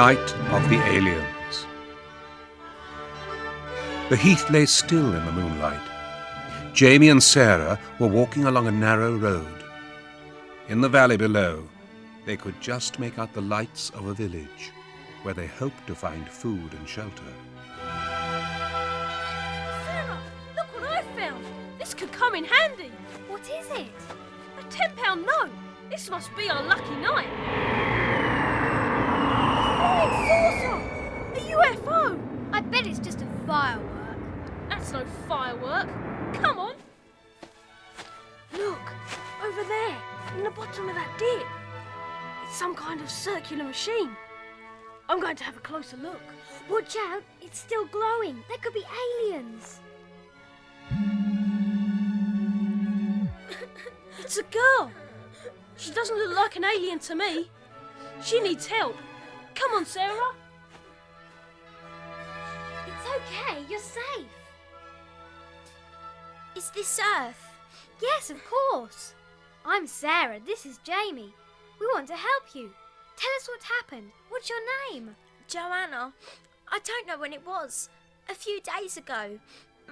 Night of the Aliens. The heath lay still in the moonlight. Jamie and Sarah were walking along a narrow road. In the valley below, they could just make out the lights of a village where they hoped to find food and shelter. Sarah, look what I found. This could come in handy. What is it? A £10 note. This must be our lucky night. A UFO! I bet it's just a firework. That's no firework. Come on. Look, over there, in the bottom of that dip. It's some kind of circular machine. I'm going to have a closer look. Watch out, it's still glowing. There could be aliens. It's a girl. She doesn't look like an alien to me. She needs help. Come on, Sarah. It's okay, you're safe. Is this Earth? Yes, of course. I'm Sarah, this is Jamie. We want to help you. Tell us what happened. What's your name? Joanna. I don't know when it was. A few days ago.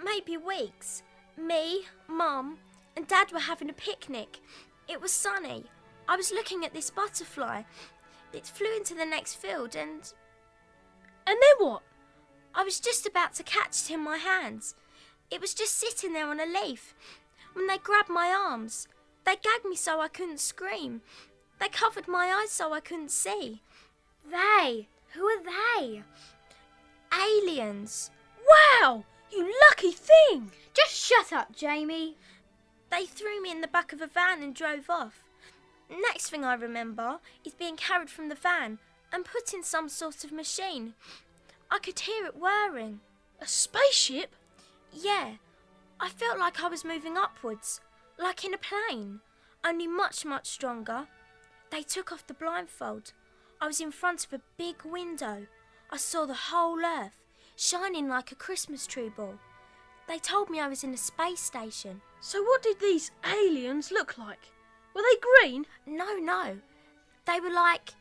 Maybe weeks. Me, Mum, and Dad were having a picnic. It was sunny. I was looking at this butterfly. It flew into the next field and And then what? I was just about to catch it in my hands. It was just sitting there on a leaf. When they grabbed my arms, they gagged me so I couldn't scream. They covered my eyes so I couldn't see. They. Who are they? Aliens. Wow! You lucky thing! Just shut up, Jamie. They threw me in the back of a van and drove off. Next thing I remember is being carried from the van and put in some sort of machine. I could hear it whirring. A spaceship? Yeah, I felt like I was moving upwards, like in a plane, only much, much stronger. They took off the blindfold. I was in front of a big window. I saw the whole Earth, shining like a Christmas tree ball. They told me I was in a space station. So what did these aliens look like? Were they green? No. They were like...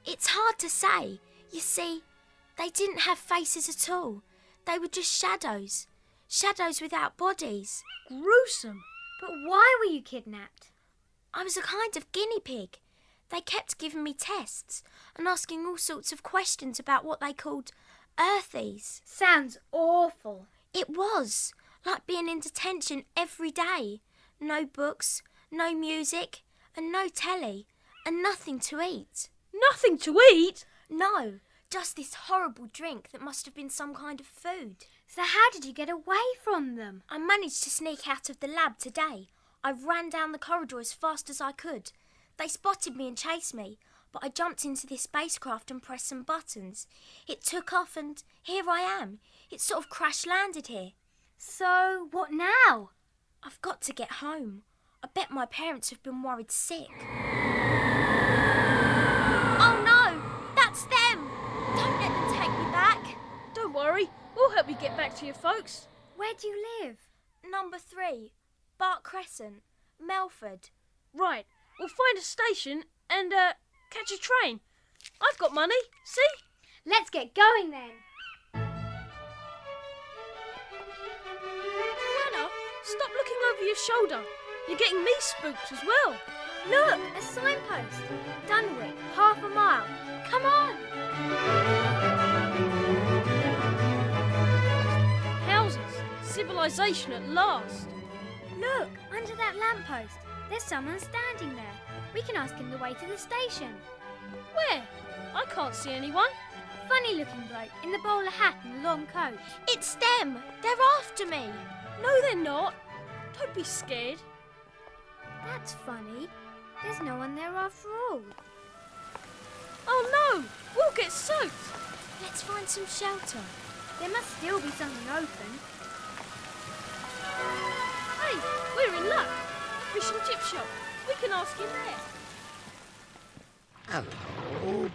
It's hard to say. You see, they didn't have faces at all. They were just shadows. Shadows without bodies. Gruesome. But why were you kidnapped? I was a kind of guinea pig. They kept giving me tests and asking all sorts of questions about what they called Earthies. Sounds awful. It was like being in detention every day. No books, no music, and no telly, and nothing to eat. Nothing to eat? No, just this horrible drink that must have been some kind of food. So how did you get away from them? I managed to sneak out of the lab today. I ran down the corridor as fast as I could. They spotted me and chased me, but I jumped into this spacecraft and pressed some buttons. It took off and here I am. It sort of crash-landed here. So, what now? I've got to get home. I bet my parents have been worried sick. Oh no! That's them! Don't let them take me back. Don't worry, we'll help you get back to your folks. Where do you live? Number 3, Bart Crescent, Melford. Right, we'll find a station and catch a train. I've got money, see? Let's get going then. Joanna, stop looking over your shoulder. You're getting me spooked as well. Look, a signpost. Dunwick, half a mile. Come on. Houses, civilization at last. Look, under that lamppost. There's someone standing there. We can ask him the way to the station. Where? I can't see anyone. Funny looking bloke in the bowler hat and the long coat. It's them! They're after me! No, they're not. Don't be scared. That's funny. There's no one there after all. Oh no! We'll get soaked. Let's find some shelter. There must still be something open. Hey, we're in luck. Fish and chip shop. We can ask him there. Hello.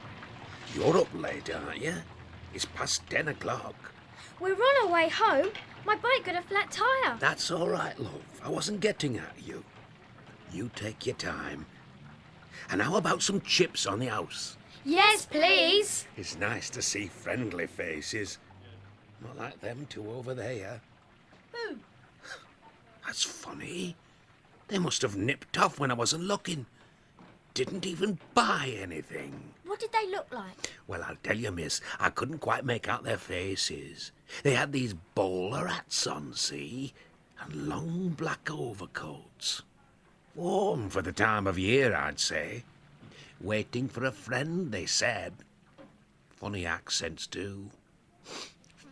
You're up late, aren't you? It's past 10 o'clock. We're on our way home. My bike got a flat tyre. That's all right, love. I wasn't getting at you. You take your time. And how about some chips on the house? Yes, please. It's nice to see friendly faces. Not like them two over there. Who? That's funny. They must have nipped off when I wasn't looking. Didn't even buy anything. What did they look like? Well, I'll tell you, miss, I couldn't quite make out their faces. They had these bowler hats on, see? And long black overcoats. Warm for the time of year, I'd say. Waiting for a friend, they said. Funny accents, too.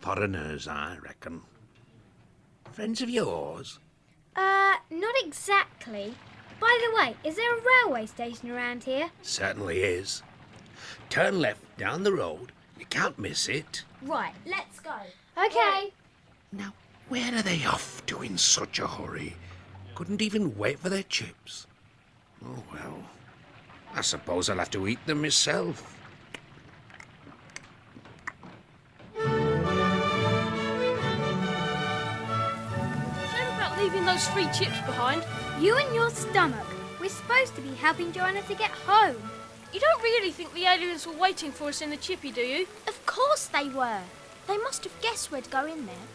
Foreigners, I reckon. Friends of yours? Not exactly. By the way, is there a railway station around here? Certainly is. Turn left down the road. You can't miss it. Right, let's go. Okay. Now, where are they off to in such a hurry? Couldn't even wait for their chips. Oh, well. I suppose I'll have to eat them myself. Shame about leaving those free chips behind. You and your stomach. We're supposed to be helping Joanna to get home. You don't really think the aliens were waiting for us in the chippy, do you? Of course they were. They must have guessed we'd go in there.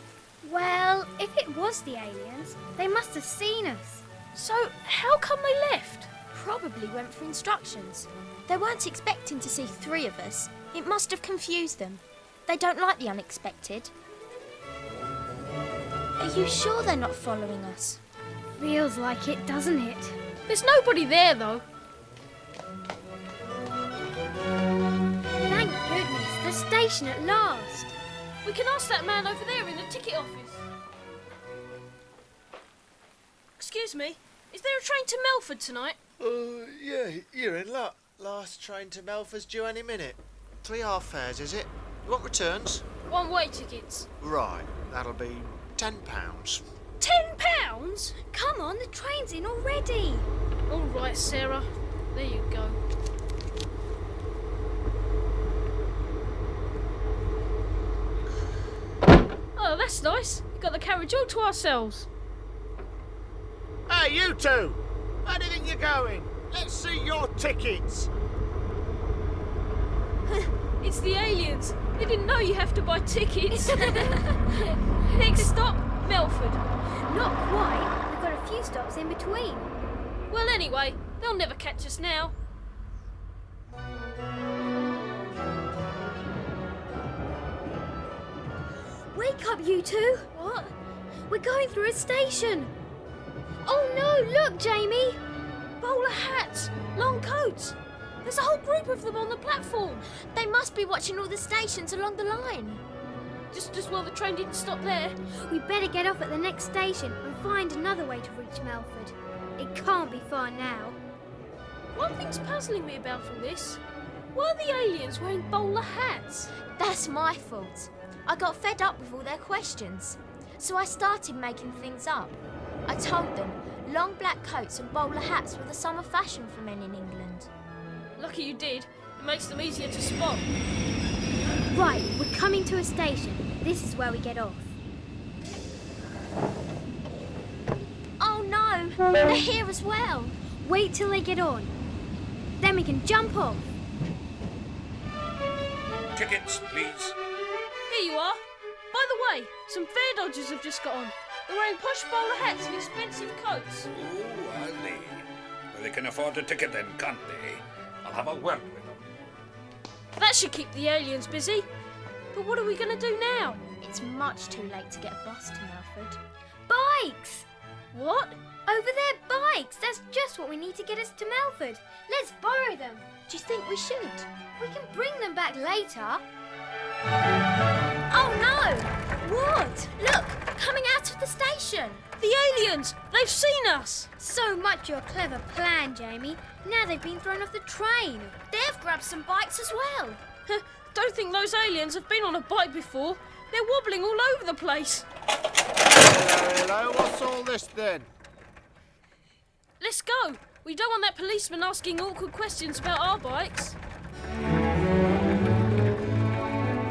Well, if it was the aliens, they must have seen us. So, how come they left? Probably went for instructions. They weren't expecting to see 3 of us. It must have confused them. They don't like the unexpected. Are you sure they're not following us? Feels like it, doesn't it? There's nobody there, though. Thank goodness, the station at last. We can ask that man over there in the ticket office. Excuse me, is there a train to Melford tonight? Yeah, you're in luck. Last train to Melford's due any minute. 3 half fares, is it? You want returns? One-way tickets. Right, that'll be £10. £10? Come on, the train's in already. All right, Sarah. There you go. Oh, that's nice. We've got the carriage all to ourselves. Hey, you two! Where do you think you're going? Let's see your tickets. It's the aliens. They didn't know you have to buy tickets. Next stop, Melford. Not quite. We've got a few stops in between. Well, anyway, they'll never catch us now. Wake up, you two. What? We're going through a station. Oh no, look, Jamie. Bowler hats, long coats. There's a whole group of them on the platform. They must be watching all the stations along the line. Just as well the train didn't stop there. We better get off at the next station and find another way to reach Melford. It can't be far now. One thing's puzzling me about all this. Why are the aliens wearing bowler hats? That's my fault. I got fed up with all their questions. So I started making things up. I told them long black coats and bowler hats were the summer fashion for men in England. Lucky you did. It makes them easier to spot. Right, we're coming to a station. This is where we get off. Oh no, they're here as well. Wait till they get on. Then we can jump off. Tickets, please. Here you are. By the way, some fare dodgers have just got on. They're wearing posh bowler hats and expensive coats. Oh, are they? Well, they can afford a ticket then, can't they? I'll have a word with them. That should keep the aliens busy. But what are we going to do now? It's much too late to get a bus to Melford. Bikes! What? Over there, bikes! That's just what we need to get us to Melford. Let's borrow them. Do you think we should? We can bring them back later. Oh no! What? Look, coming out of the station. The aliens! They've seen us! So much your clever plan, Jamie. Now they've been thrown off the train. They've grabbed some bikes as well. Don't think those aliens have been on a bike before. They're wobbling all over the place. Hello, what's all this then? Let's go. We don't want that policeman asking awkward questions about our bikes.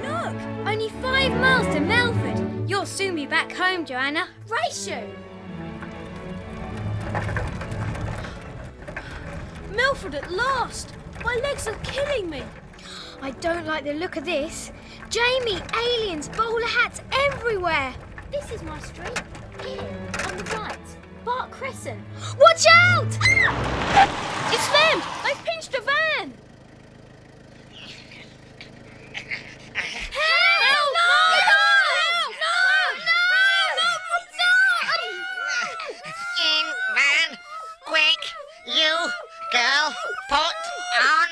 Look, only 5 miles to Melford. You'll soon be back home, Joanna. Race you! Melford at last! My legs are killing me. I don't like the look of this. Jamie, aliens, bowler hats everywhere. This is my street. Here, on the right. Bart Crescent. Watch out! It's them! They've pinched a van! Help! In, man! Quick! You, girl, put on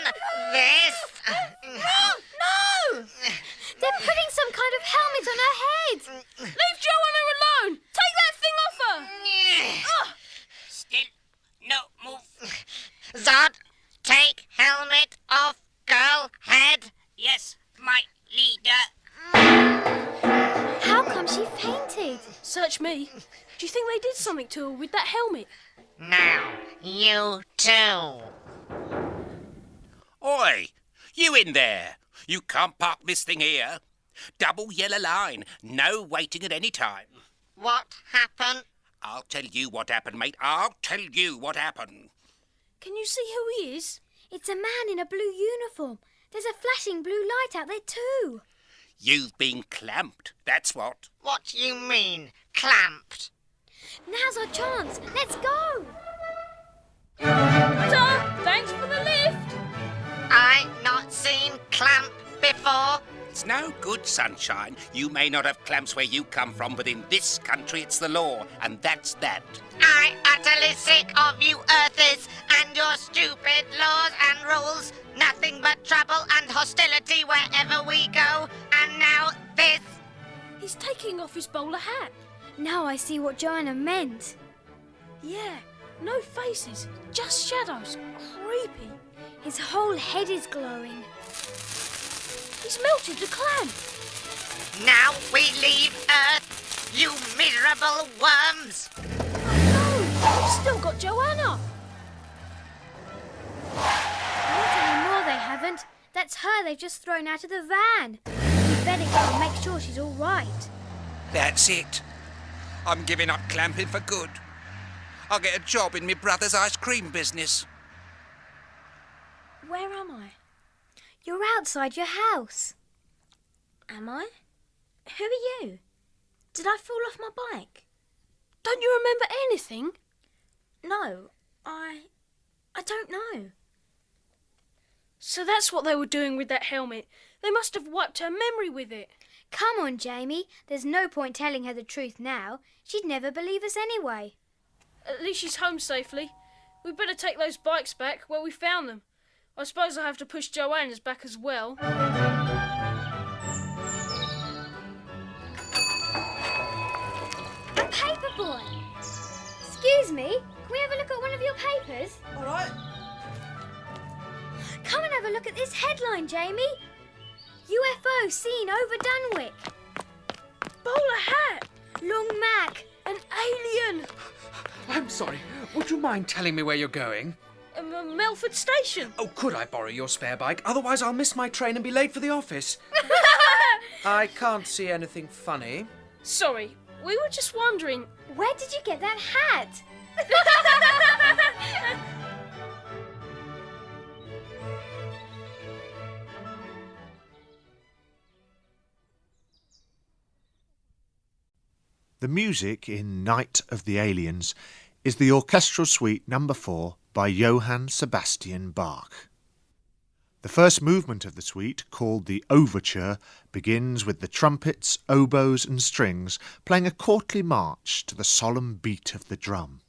this! They're putting some kind of helmet on her head. Leave Joanna alone! Take that thing off her! Still, no move. Zod, take helmet off girl head. Yes, my leader. How come she fainted? Search me. Do you think they did something to her with that helmet? Now, you too. Oi! You in there! You can't park this thing here. Double yellow line. No waiting at any time. What happened? I'll tell you what happened, mate. I'll tell you what happened. Can you see who he is? It's a man in a blue uniform. There's a flashing blue light out there too. You've been clamped, that's what. What you mean, clamped? Now's our chance. Let's go. Tom, thanks for the lift! I not seen clamp before. It's no good, sunshine. You may not have clamps where you come from, but in this country it's the law, and that's that. I utterly sick of you earthers and your stupid laws and rules. Nothing but trouble and hostility wherever we go. And now this. He's taking off his bowler hat. Now I see what Joanna meant. Yeah, no faces, just shadows. Creepy. His whole head is glowing. He's melted the clam. Now we leave Earth, you miserable worms. No, we've still got Joanna. Not anymore, they haven't. That's her they've just thrown out of the van. We better go and make sure she's all right. That's it. I'm giving up clamping for good. I'll get a job in my brother's ice cream business. Where am I? You're outside your house. Am I? Who are you? Did I fall off my bike? Don't you remember anything? No, I don't know. So that's what they were doing with that helmet. They must have wiped her memory with it. Come on, Jamie. There's no point telling her the truth now. She'd never believe us anyway. At least she's home safely. We'd better take those bikes back where we found them. I suppose I'll have to push Joanna's back as well. A paper boy. Excuse me, can we have a look at one of your papers? All right. Come and have a look at this headline, Jamie. UFO seen over Dunwick. Bowler hat! Long Mac. An alien! I'm sorry. Would you mind telling me where you're going? Melford Station. Oh, could I borrow your spare bike? Otherwise I'll miss my train and be late for the office. I can't see anything funny. Sorry, we were just wondering. Where did you get that hat? The music in Night of the Aliens is the Orchestral Suite No. 4 by Johann Sebastian Bach. The first movement of the suite, called the Overture, begins with the trumpets, oboes and strings playing a courtly march to the solemn beat of the drum.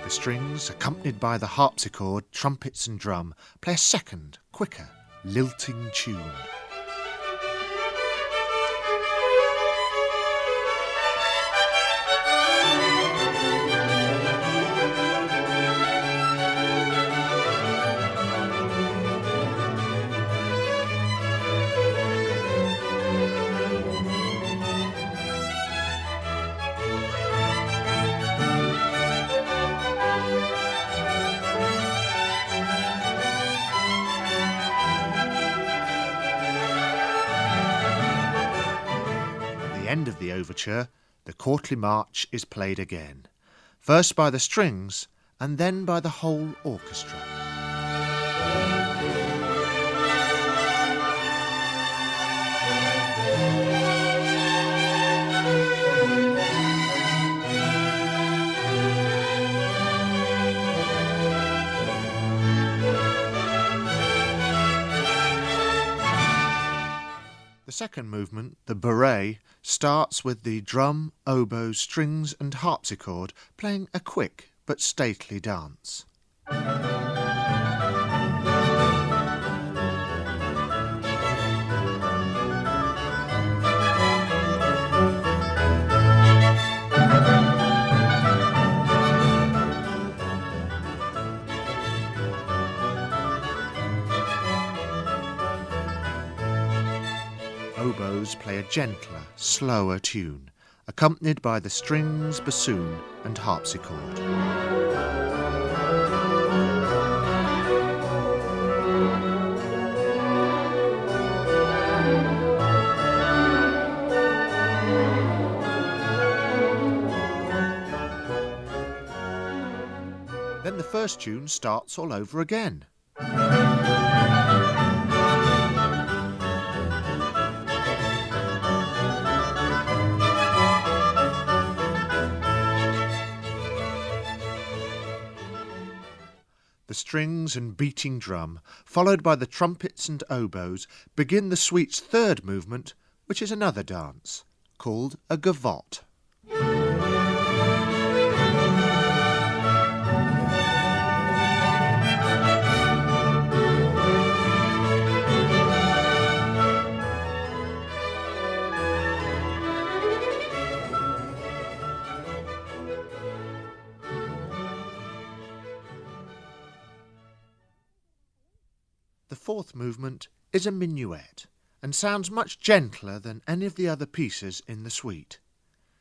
The strings, accompanied by the harpsichord, trumpets and drum, play a second, quicker, lilting tune. end of the overture, the courtly march is played again, first by the strings and then by the whole orchestra. The second movement, the bourrée, starts with the drum, oboe, strings and harpsichord playing a quick but stately dance. Oboes play a gentler, slower tune, accompanied by the strings, bassoon and harpsichord. Then the first tune starts all over again. The strings and beating drum, followed by the trumpets and oboes, begin the suite's third movement, which is another dance, called a gavotte. The fourth movement is a minuet and sounds much gentler than any of the other pieces in the suite.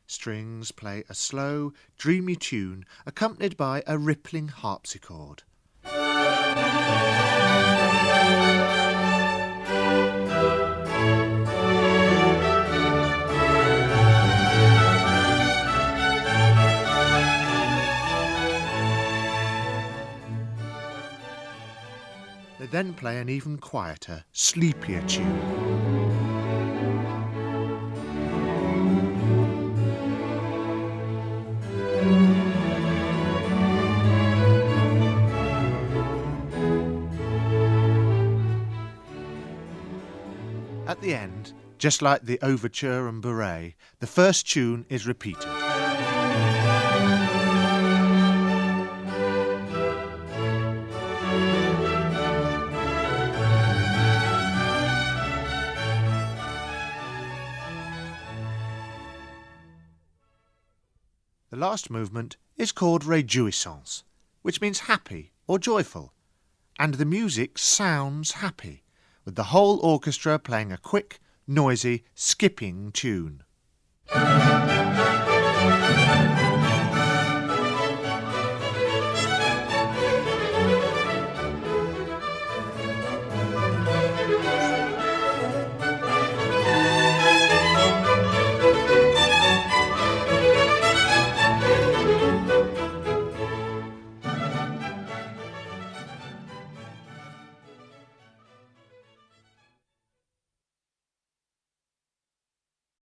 Strings play a slow, dreamy tune accompanied by a rippling harpsichord. They then play an even quieter, sleepier tune. At the end, just like the overture and bourrée, the first tune is repeated. The last movement is called réjouissance, which means happy or joyful, and the music sounds happy, with the whole orchestra playing a quick, noisy, skipping tune.